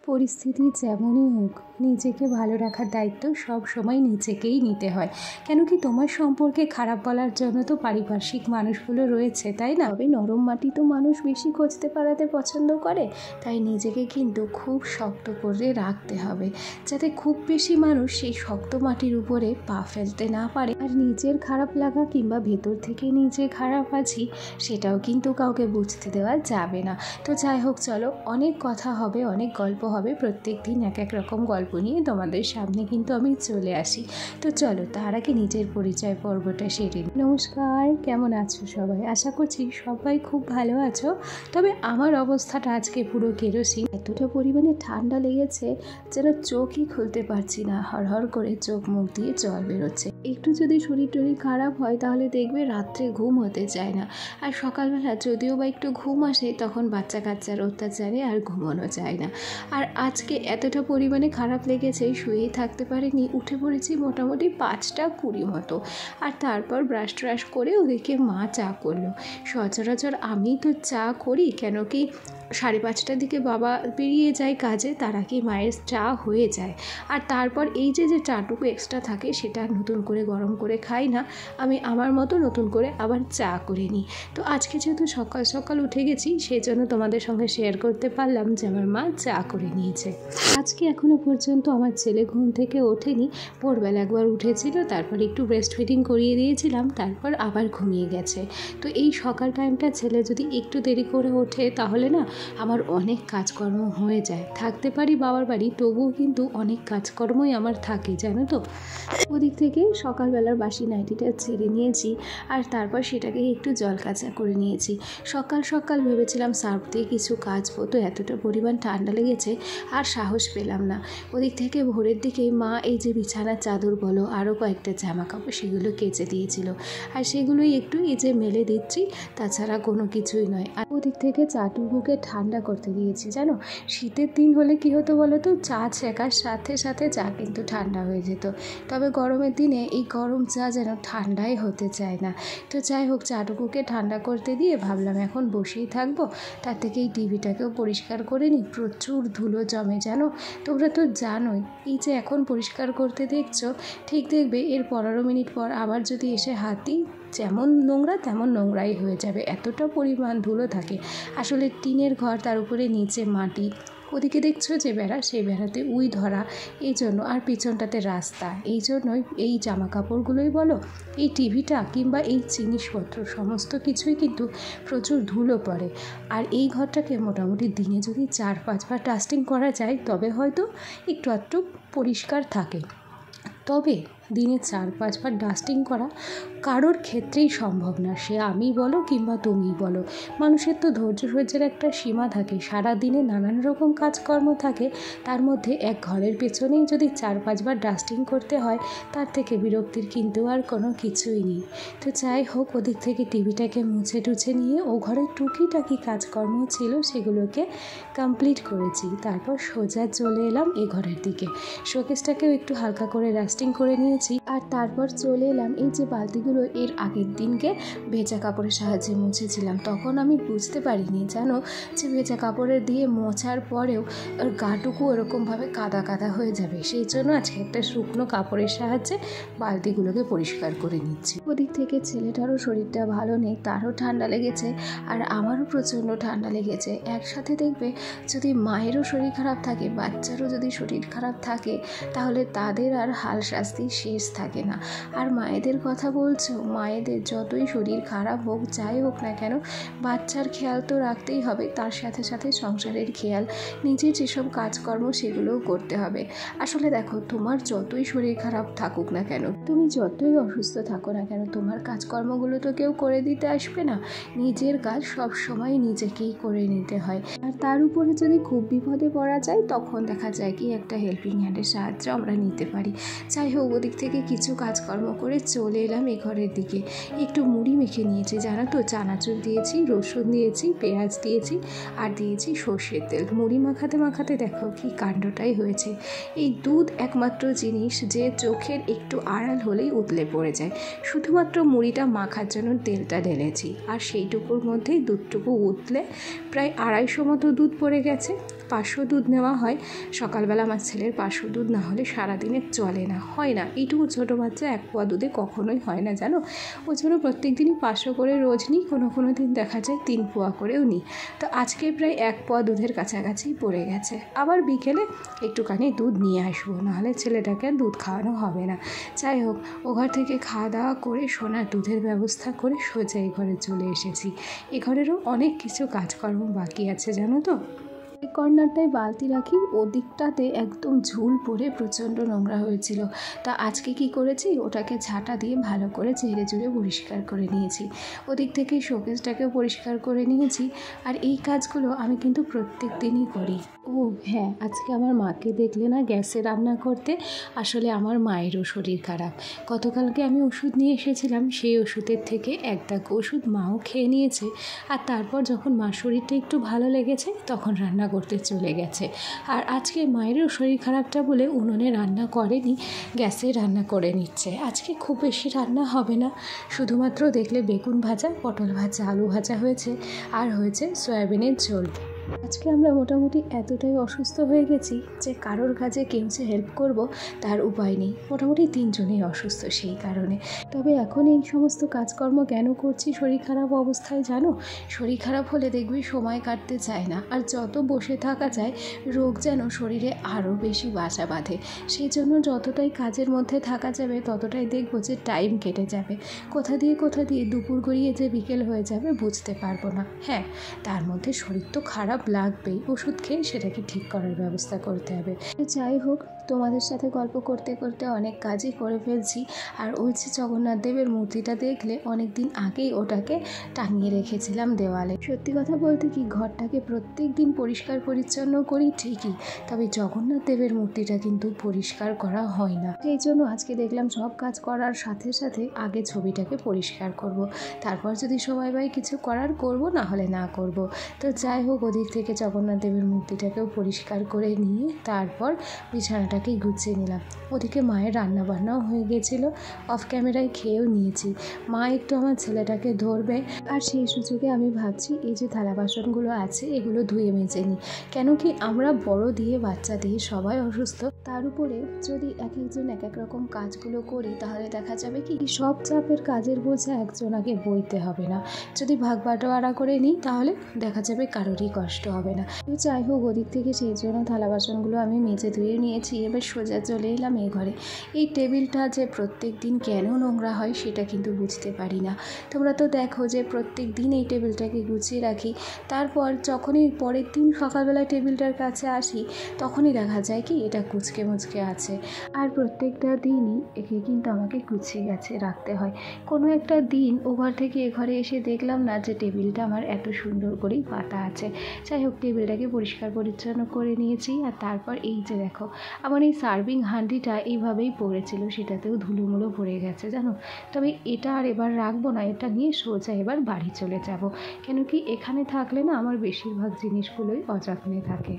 পরিস্থিতি যেমনই হোক নিজেকে ভালো রাখার দায়িত্ব সব সময় নিজেকেই নিতে হয়। কেন কি তোমার সম্পর্কে খারাপ বলার জন্য তো পারিপার্শ্বিক মানুষগুলো রয়েছে, তাই না? তবে নরম মাটি তো মানুষ বেশি খুঁজতে পারাতে পছন্দ করে, তাই নিজেকে কিন্তু খুব শক্ত করে রাখতে হবে, যাতে খুব বেশি মানুষ সেই শক্ত মাটির উপরে পা ফেলতে না পারে। আর নিজের খারাপ লাগা কিংবা ভেতর থেকে নিজে খারাপ আছি সেটাও কিন্তু কাউকে বুঝতে দেওয়া যাবে না। তো যাই হোক, চলো, অনেক কথা হবে, অনেক গল্প হবে, প্রত্যেক দিন এক এক রকম গল্প নিয়ে তোমাদের সামনে কিন্তু আমি চলে আসি। তো চলো, তার আগে নিজের পরিচয় পর্বটা সেরে নিই। নমস্কার, কেমন আছো সবাই? আশা করছি সবাই খুব ভালো আছো। তবে আমার অবস্থাটা আজকে পুরো কেরোসিন। এতটা পরিমাণে ঠান্ডা লেগেছে যেন চোখই খুলতে পারছি না, হরহর করে চোখ মুখ দিয়ে জল বেরোচ্ছে। একটু যদি শরীর টরীর খারাপ হয় তাহলে দেখবে রাত্রে ঘুম হতে চায় না, আর সকালবেলা যদিও বা একটু ঘুম আসে তখন বাচ্চা কাচ্চার অত্যাচারে আর ঘুমানো যায় না। আর আজকে এতটা পরিমাণে খারাপ লেগেছে, শুয়েই থাকতে পারিনি, উঠে পড়েছি মোটামুটি 5টা 20 মতো। আর তারপর ব্রাশ ট্রাশ করে ওদেরকে মা চা করলো। সচরাচর আমি তো চা করি, কেন কি 5:30টার দিকে বাবা বেরিয়ে যায় কাজে, তার আগে মায়ের চা হয়ে যায়। আর তারপর এই যে চাটুকু এক্সট্রা থাকে সেটা নতুন করে গরম করে খাই না, আমি আমার মতো নতুন করে আবার চা করে নিই। তো আজকে যেহেতু সকাল সকাল উঠে গেছি, সেই জন্য তোমাদের সঙ্গে শেয়ার করতে পারলাম যে আমার মা চা করে নিয়েছে। আজকে এখনও পর্যন্ত আমার ছেলে ঘুম থেকে ওঠেনি। ভোরবেলা একবার উঠেছিল, তারপর একটু ব্রেস্ট ফিডিং করিয়ে দিয়েছিলাম, তারপর আবার ঘুমিয়ে গেছে। তো এই সকাল টাইমটা ছেলে যদি একটু দেরি করে ওঠে তাহলে না আমার অনেক কাজকর্ম হয়ে যায়। থাকতে পারি বাবার বাড়ি, তবুও কিন্তু অনেক কাজকর্মই আমার থাকে, জানো তো। ওদিক থেকে সকালবেলার বাসি নাইটিটা ছেড়ে নিয়েছি, আর তারপর সেটাকে একটু জল কাচা করে নিয়েছি। সকাল সকাল ভেবেছিলাম সার্ফ দিয়ে কিছু কাচবো, তো এতটা পরিমাণ ঠান্ডা লেগেছে আর সাহস পেলাম না। ওদিক থেকে ভোরের দিকে মা এই যে বিছানার চাদর বলো, আরও কয়েকটা জামা কাপড় সেগুলো কেচে দিয়েছিল, আর সেগুলোই একটু এই যে মেলে দিচ্ছি, তাছাড়া কোনো কিছুই নয়। আর ওদিক থেকে চাটুকুকে ঠান্ডা করতে দিয়েছি। জানো, শীতের দিন হলে কি হতো বলো তো, চা ছেঁকার সাথে সাথে চা কিন্তু ঠান্ডা হয়ে যেত। তবে গরমের দিনে এই গরম চা যেন ঠান্ডাই হতে চায় না। তো যাই হোক, চাটুকুকে ঠান্ডা করতে দিয়ে ভাবলাম এখন বসেই থাকবো, তার থেকে এই টিভিটাকেও পরিষ্কার করে নিই। প্রচুর ধুলো জমে, জানো, তোমরা তো জানোই। এই যে এখন পরিষ্কার করতে দেখছো, ঠিক দেখবে এর 15 মিনিট পর আবার যদি এসে হাত দিই, যেমন নোংরা তেমন নোংরাই হয়ে যাবে, এতটা পরিমাণ ধুলো থাকে। আসলে টিনের ঘর, তার উপরে নিচে মাটি, ওদিকে দেখছো যে বেড়া, সেই বেড়াতে উই ধরা, এই জন্য, আর পিছনটাতে রাস্তা, এই জন্যই এই জামা কাপড়গুলোই বলো, এই টিভিটা কিংবা এই জিনিসপত্র সমস্ত কিছুই কিন্তু প্রচুর ধুলো পড়ে। আর এই ঘরটাকে মোটামুটি দিনে যদি 4-5 বার ডাস্টিং করা যায় তবে হয়তো একটু আধটু পরিষ্কার থাকে। তবে দিনে 4-5 বার ডাস্টিং করা কারোর ক্ষেত্রেই সম্ভব না, সে আমি বলো কিংবা তুমি বলো। মানুষের তো ধৈর্য সহ্যের একটা সীমা থাকে, সারা দিনে নানান রকম কাজকর্ম থাকে, তার মধ্যে এক ঘরের পেছনেই যদি 4-5 বার ডাস্টিং করতে হয়, তার থেকে বিরক্তির কিন্তু আর কোনো কিছুই নেই। তো যাই হোক, ওদিক থেকে টিভিটাকে মুছে টুছে নিয়ে ও ঘরের টুকিটাকি কাজকর্ম ছিল সেগুলোকে কমপ্লিট করেছি। তারপর সোজা চলে এলাম এ ঘরের দিকে, শোকেসটাকেও একটু হালকা করে ডাস্টিং করে নিয়ে। আর তারপর চলে এলাম এই যে বালতিগুলো এর আগের দিনকে ভেজা কাপড়ের সাহায্যে মুছেছিলাম। তখন আমি বুঝতে পারিনি, জানো, যে ভেজা কাপড়ের দিয়ে মোছার পরেও ওর গাটুকু ওরকমভাবে কাদা কাদা হয়ে যাবে। সেই জন্য আজকে একটা শুকনো কাপড়ের সাহায্যে বালতিগুলোকে পরিষ্কার করে নিচ্ছি। ওদিক থেকে ছেলেটারও শরীরটা ভালো নেই, তারও ঠান্ডা লেগেছে, আর আমারও প্রচণ্ড ঠান্ডা লেগেছে। একসাথে দেখবে যদি মায়েরও শরীর খারাপ থাকে, বাচ্চারও যদি শরীর খারাপ থাকে, তাহলে তাদের আর হাল শাস্তি শেষ থাকে না। আর মায়েদের কথা বলছো, মায়েদের যতই শরীর খারাপ হোক, যাই হোক না কেন, বাচ্চার খেয়াল তো রাখতেই হবে, তার সাথে সাথে সংসারের খেয়াল, নিজের যেসব কাজকর্ম সেগুলোও করতে হবে। আসলে দেখো, তোমার যতই শরীর খারাপ থাকুক না কেন, তুমি যতই অসুস্থ থাকো না কেন, তোমার কাজকর্মগুলো তো কেউ করে দিতে আসবে না। নিজের কাজ সব সময় নিজেকেই করে নিতে হয়। আর তার উপরে যদি খুব বিপদে পড়া যায়, তখন দেখা যায় কি একটা হেল্পিং হ্যান্ডের সাহায্য আমরা নিতে পারি। যাই হোক, ওদিক থেকে কিছু কাজকর্ম করে চলে এলাম এই ঘরের দিকে। একটু মুড়ি মেখে নিয়েছি, জানো তো, চানাচুর দিয়েছি, রসুন দিয়েছি, পেঁয়াজ দিয়েছি আর দিয়েছি সর্ষের তেল। মুড়ি মাখাতে মাখাতে দেখো কি কাণ্ডটাই হয়েছে। এই দুধ একমাত্র জিনিস যে চোখের একটু আড়াল হলেই উতলে পড়ে যায়। শুধুমাত্র মুড়িটা মাখার জন্য তেলটা ঢেলেছি, আর সেইটুকুর মধ্যেই দুধটুকু উতলে প্রায় 250 মতো দুধ পড়ে গেছে। 500 দুধ নেওয়া হয় সকালবেলা। আমার ছেলের 500 দুধ না হলে সারাদিনে চলে না, হয় না। এইটুকু ছোটো বাচ্চা 1 পোয়া দুধে কখনোই হয় না, জানো। ওই জন্য প্রত্যেক দিনই 500 করে রোজ নিই, কোনো দিন দেখা যায় 3 পোয়া করেও নিই। তো আজকে প্রায় 1 পোয়া দুধের কাছাকাছি পড়ে গেছে। আবার বিকেলে একটুখানি দুধ নিয়ে আসবো, নাহলে ছেলেটাকে দুধ খাওয়ানো হবে না। যাই হোক, ও ঘর থেকে খাওয়া দাওয়া করে সোনার দুধের ব্যবস্থা করে সোজা এই ঘরে চলে এসেছি। এ ঘরেরও অনেক কিছু কাজকর্ম বাকি আছে, জানো তো। এই কর্নারটায় বালতি রাখি, ওদিকটাতে একদম ঝুল পড়ে প্রচণ্ড নোংরা হয়েছিল। তা আজকে কি করেছি, ওটাকে ঝাঁটা দিয়ে ভালো করে ঝেড়ে ঝুড়ে পরিষ্কার করে নিয়েছি। ওদিক থেকে শোকেসটাকেও পরিষ্কার করে নিয়েছি। আর এই কাজগুলো আমি কিন্তু প্রত্যেক দিনই করি। ও হ্যাঁ, আজকে আমার মাকে দেখলে না গ্যাসে রান্না করতে। আসলে আমার মায়েরও শরীর খারাপ। গতকালকে আমি ওষুধ নিয়ে এসেছিলাম, সেই ওষুধের থেকে 1 দাগ ওষুধ মাও খেয়ে নিয়েছে। আর তারপর যখন মার শরীরটা একটু ভালো লেগেছে তখন রান্না করতে চলে গেছে। আর আজকে মায়েরও শরীর খারাপটা বলে উনুনে রান্না করেনি, গ্যাসে রান্না করে নিচ্ছে। আজকে খুব বেশি রান্না হবে না, শুধুমাত্র দেখলে বেগুন ভাজা, পটল ভাজা, আলু ভাজা হয়েছে, আর হয়েছে সয়াবিনের ঝোল। আজকে আমরা মোটামুটি এতটাই অসুস্থ হয়ে গেছি যে কারোর কাজে কেউ যে হেল্প করব তার উপায় নেই। মোটামুটি 3 জনেই অসুস্থ সেই কারণে। তবে এখন এই সমস্ত কাজকর্ম কেন করছি শরীর খারাপ অবস্থায়, জানো? শরীর খারাপ হলে দেখবি সময় কাটতে চায় না, আর যত বসে থাকা যায় রোগ যেন শরীরে আরও বেশি বাসা বাঁধে। সেই জন্য যতটাই কাজের মধ্যে থাকা যাবে ততটাই দেখবো যে টাইম কেটে যাবে। কোথা দিয়ে দুপুর গড়িয়ে যে বিকেল হয়ে যাবে বুঝতে পারবো না। হ্যাঁ, তার মধ্যে শরীর তো খারাপ লাগবেই, ওষুধ খেয়ে সেটাকে ঠিক করার ব্যবস্থা করতে হবে। যাই হোক, তোমাদের সাথে গল্প করতে করতে অনেক কাজই করে ফেলছি। আর ওই যে জগন্নাথ দেবের মূর্তিটা দেখলে, অনেক দিন আগেই ওটাকে টাঙিয়ে রেখেছিলাম দেওয়ালে। সত্যি কথা বলতে কি, ঘরটাকে প্রত্যেক দিন পরিষ্কার পরিচ্ছন্ন করি ঠিকই, তবে জগন্নাথ দেবের মূর্তিটা কিন্তু পরিষ্কার করা হয় না। সেই জন্য আজকে দেখলাম সব কাজ করার সাথে সাথে আগে ছবিটাকে পরিষ্কার করব, তারপর যদি সময় পাই কিছু করার করব, না হলে না করব। তো যাই হোক, ওদিক থেকে জগন্নাথ দেবের মূর্তিটাকেও পরিষ্কার করে নিয়ে তারপর বিছানাটাকে গুছিয়ে নিলাম। ওদিকে মায়ের রান্নাবান্নাও হয়ে গেছিলো, অফ ক্যামেরায় খেয়েও নিয়েছি। মা একটু আমার ছেলেটাকে ধরবে, আর সেই সুযোগে আমি ভাবছি এই যে থালা বাসনগুলো আছে এগুলো ধুয়ে মেজে নিই। কেন কি, আমরা বড় দিয়ে বাচ্চা দিয়ে সবাই অসুস্থ, তার উপরে যদি একজন এক রকম কাজগুলো করি তাহলে দেখা যাবে কি সব চাপের কাজের বোঝা একজনাকে বইতে হবে না। যদি ভাগ বাটোয়ারা করে নিই তাহলে দেখা যাবে কারোরই কষ্ট হবে না। যাই হোক, ওদিক থেকে সেই জন্য থালা বাসনগুলো আমি মেজে ধুয়ে নিয়েছি। এবার সোজা চলে এলাম এই ঘরে। এই টেবিলটা যে প্রত্যেক দিন কেন নোংরা হয় সেটা কিন্তু বুঝতে পারি না। তোমরা তো দেখো যে প্রত্যেক দিন এই টেবিলটাকে গুছিয়ে রাখি, তারপর যখনই পরের দিন সকালবেলা টেবিলটার কাছে আসি তখনই দেখা যায় কি এটা কুচকে মুচকে আছে। আর প্রত্যেকটা দিনই একে কিন্তু আমাকে গুছিয়ে গেছে রাখতে হয়। কোনো একটা দিন ও ঘর থেকে এ ঘরে এসে দেখলাম না যে টেবিলটা আমার এত সুন্দর করেই পাতা আছে। যাই হোক, টেবিলটাকে পরিষ্কার পরিচ্ছন্ন করে নিয়েছি। আর তারপর এই যে দেখো, আমার এই সার্ভিং হাঁডিটা এইভাবেই পড়েছিল, সেটাতেও ধুলোমুলো ভরে গেছে, জানো। তবে এটা আর এবার রাখবো না, এটা নিয়ে সোজা এবার বাড়ি চলে যাব। কেন কি, এখানে থাকলে না আমার বেশিরভাগ জিনিসগুলোই অযত্নে থাকে।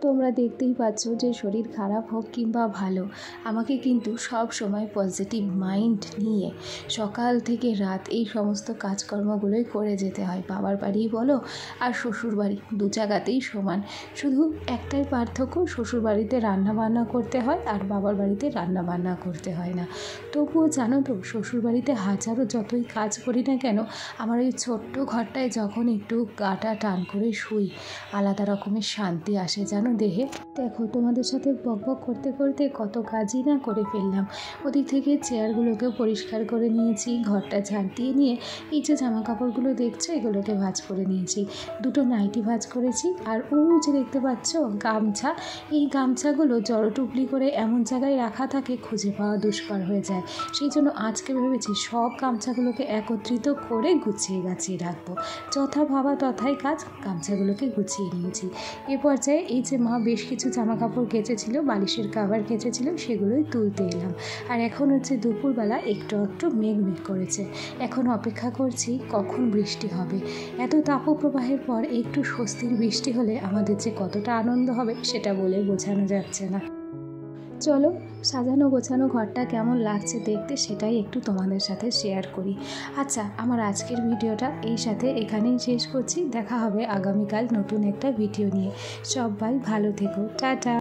তোমরা দেখতেই পাচ্ছ যে শরীর খারাপ হোক কিংবা ভালো, আমাকে কিন্তু সব সময় পজিটিভ মাইন্ড নিয়ে সকাল থেকে রাত এই সমস্ত কাজকর্মগুলোই করে যেতে হয়। বাবার বাড়ি বলো আর শ্বশুর বাড়ি, 2 জায়গাতেই সমান। শুধু একটাই পার্থক্য, শ্বশুর বাড়িতে রান্নাবান্না করতে হয় আর বাবার বাড়িতে রান্নাবান্না করতে হয় না। তবুও জানো তো, শ্বশুর বাড়িতে হাজারো যতই কাজ করি না কেন, আমার ওই ছোট্ট ঘরটায় যখন একটু গাটা টান করে শুই, আলাদা রকমের শান্তি আসে জানো দেহে। দেখো, তোমাদের সাথে বকবক করতে করতে কত কাজই না করে ফেললাম। ওদিক থেকে চেয়ারগুলোকেও পরিষ্কার করে নিয়েছি, ঘরটা ঝাড় দিয়ে নিয়ে এই যে জামা কাপড়গুলো দেখছো এগুলোকে ভাঁজ করে নিয়েছি। 2টো নাইটি ভাঁজ করেছি। আর ওই যে দেখতে পাচ্ছ গামছা, এই গামছাগুলো জড়টুকলি করে এমন জায়গায় রাখা থাকে খুঁজে পাওয়া দুষ্কর হয়ে যায়। সেই জন্য আজকে ভেবেছি সব গামছাগুলোকে একত্রিত করে গুছিয়ে গাছিয়ে রাখবো। যথা ভাবা তথাই কাজ, গামছাগুলোকে গুছিয়ে নিয়েছি। এ পর্যায়ে এই যে মা বেশ কিছু জামা কাপড় কেচেছিল, বালিশের কাভার কেচেছিল, সেগুলোই তুলতে এলাম। আর এখন হচ্ছে দুপুরবেলা, একটু একটু মেঘ করেছে। এখন অপেক্ষা করছি কখন বৃষ্টি হবে। এত তাপপ্রবাহের পর একটু স্বস্তির বৃষ্টি হলে আমাদের যে কতটা আনন্দ হবে সেটা বলে বোঝানো যাচ্ছে না। চলো, সাজানো গোছানো ঘরটা কেমন লাগছে দেখতে সেটাই একটু তোমাদের সাথে শেয়ার করি। আচ্ছা, আমার আজকের ভিডিওটা এখানেই শেষ করছি। দেখা হবে আগামীকাল নতুন একটা ভিডিও নিয়ে। সবাই ভালো থেকো, টাটা।